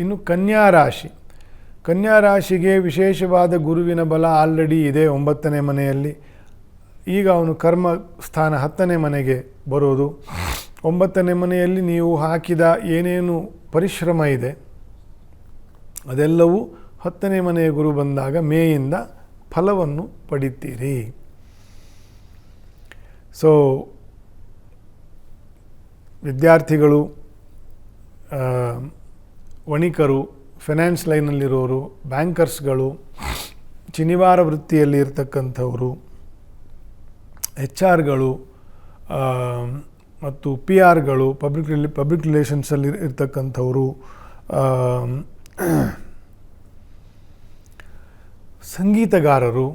ಇನ್ನು ಕನ್ಯಾ ರಾಶಿ. ಕನ್ಯಾ ರಾಶಿಗೆ ವಿಶೇಷವಾದ ಗುರುವಿನ ಬಲ ಆಲ್ರೆಡಿ ಇದೆ 9ನೇ ಮನೆಯಲ್ಲಿ. ಈಗ ಅವನು ಕರ್ಮ ಸ್ಥಾನ 10ನೇ ಮನೆಗೆ ಬರೋದು. 9ನೇ ಮನೆಯಲ್ಲಿ ನೀವು ಹಾಕಿದ ಏನೇನು ಪರಿಶ್ರಮ ಇದೆ ಅದೆಲ್ಲವೂ 10ನೇ ಮನೆಯ ಗುರು ಬಂದಾಗ ಮೇಯಿಂದ ಫಲವನ್ನು ಪಡಿತೀರಿ. ಸೊ ವಿದ್ಯಾರ್ಥಿಗಳು, ವಣಿಕರು, ಫೈನಾನ್ಸ್ ಲೈನಲ್ಲಿರೋರು, ಬ್ಯಾಂಕರ್ಸ್ಗಳು, ಶನಿವಾರ ವೃತ್ತಿಯಲ್ಲಿ ಇರ್ತಕ್ಕಂಥವರು, HR ಗಳು ಮತ್ತು PR ಗಳು, ಪಬ್ಲಿಕ್ ರಿಲೇಷನ್ಸಲ್ಲಿ ಇರ್ತಕ್ಕಂಥವರು, ಸಂಗೀತಗಾರರು,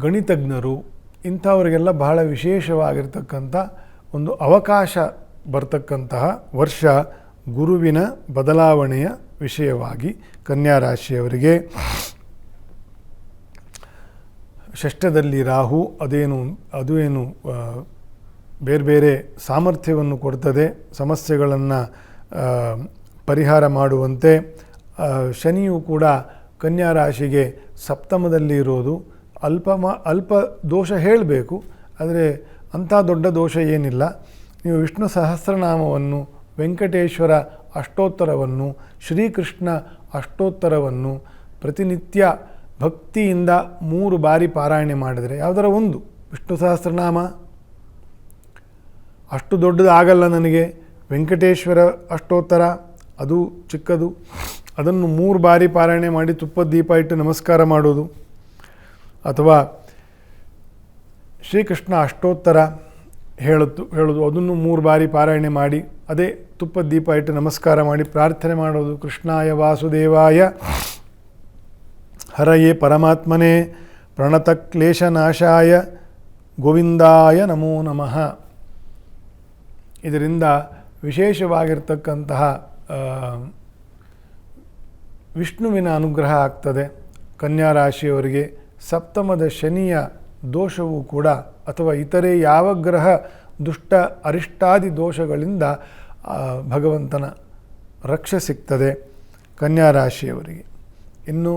ಗಣಿತಜ್ಞರು, ಇಂಥವರಿಗೆಲ್ಲ ಬಹಳ ವಿಶೇಷವಾಗಿರ್ತಕ್ಕಂಥ ಒಂದು ಅವಕಾಶ ಬರ್ತಕ್ಕಂತಹ ವರ್ಷ ಗುರುವಿನ ಬದಲಾವಣೆಯ ವಿಷಯವಾಗಿ ಕನ್ಯಾ ರಾಶಿಯವರಿಗೆ. ಷಷ್ಠದಲ್ಲಿ ರಾಹು ಅದು ಏನು ಬೇರೆ ಬೇರೆ ಸಾಮರ್ಥ್ಯವನ್ನು ಕೊಡ್ತದೆ, ಸಮಸ್ಯೆಗಳನ್ನು ಪರಿಹಾರ ಮಾಡುವಂತೆ. ಶನಿಯು ಕೂಡ ಕನ್ಯಾ ರಾಶಿಗೆ ಸಪ್ತಮದಲ್ಲಿ ಇರೋದು ಅಲ್ಪ ದೋಷ ಹೇಳಬೇಕು, ಆದರೆ ಅಂಥ ದೊಡ್ಡ ದೋಷ ಏನಿಲ್ಲ. ನೀವು ವಿಷ್ಣು ಸಹಸ್ರನಾಮವನ್ನು, ವೆಂಕಟೇಶ್ವರ ಅಷ್ಟೋತ್ತರವನ್ನು, ಶ್ರೀಕೃಷ್ಣ ಅಷ್ಟೋತ್ತರವನ್ನು ಪ್ರತಿನಿತ್ಯ ಭಕ್ತಿಯಿಂದ 3 ಬಾರಿ ಪಾರಾಯಣೆ ಮಾಡಿದರೆ, ಯಾವುದರ ಒಂದು ವಿಷ್ಣು ಸಹಸ್ರನಾಮ ಅಷ್ಟು ದೊಡ್ಡದು ಆಗಲ್ಲ ನನಗೆ, ವೆಂಕಟೇಶ್ವರ ಅಷ್ಟೋತ್ತರ ಅದು ಚಿಕ್ಕದು, ಅದನ್ನು 3 ಬಾರಿ ಪಾರಾಯಣೆ ಮಾಡಿ ತುಪ್ಪದ ದೀಪ ಇಟ್ಟು ನಮಸ್ಕಾರ ಮಾಡೋದು, ಅಥವಾ ಶ್ರೀಕೃಷ್ಣ ಅಷ್ಟೋತ್ತರ ಹೇಳೋದು ಅದನ್ನು 3 ಬಾರಿ ಪಾರಾಯಣೆ ಮಾಡಿ ಅದೇ ತುಪ್ಪದ ದೀಪ ಇಟ್ಟು ನಮಸ್ಕಾರ ಮಾಡಿ ಪ್ರಾರ್ಥನೆ ಮಾಡೋದು. ಕೃಷ್ಣಾಯ ವಾಸುದೇವಾಯ ಹರಯೇ ಪರಮಾತ್ಮನೇ ಪ್ರಣತಕ್ಲೇಶನಾಶಾಯ ಗೋವಿಂದಾಯ ನಮೋ ನಮಃ. ಇದರಿಂದ ವಿಶೇಷವಾಗಿರ್ತಕ್ಕಂತಹ ವಿಷ್ಣುವಿನ ಅನುಗ್ರಹ ಆಗ್ತದೆ. ಕನ್ಯಾ ರಾಶಿಯವರಿಗೆ ಸಪ್ತಮದ ಶನಿಯ ದೋಷವೂ ಕೂಡ ಅಥವಾ ಇತರೆ ಯಾವ ಗ್ರಹ ದುಷ್ಟ ಅರಿಷ್ಟಾದಿ ದೋಷಗಳಿಂದ ಭಗವಂತನ ರಕ್ಷೆ ಸಿಗ್ತದೆ ಕನ್ಯಾ ರಾಶಿಯವರಿಗೆ. ಇನ್ನು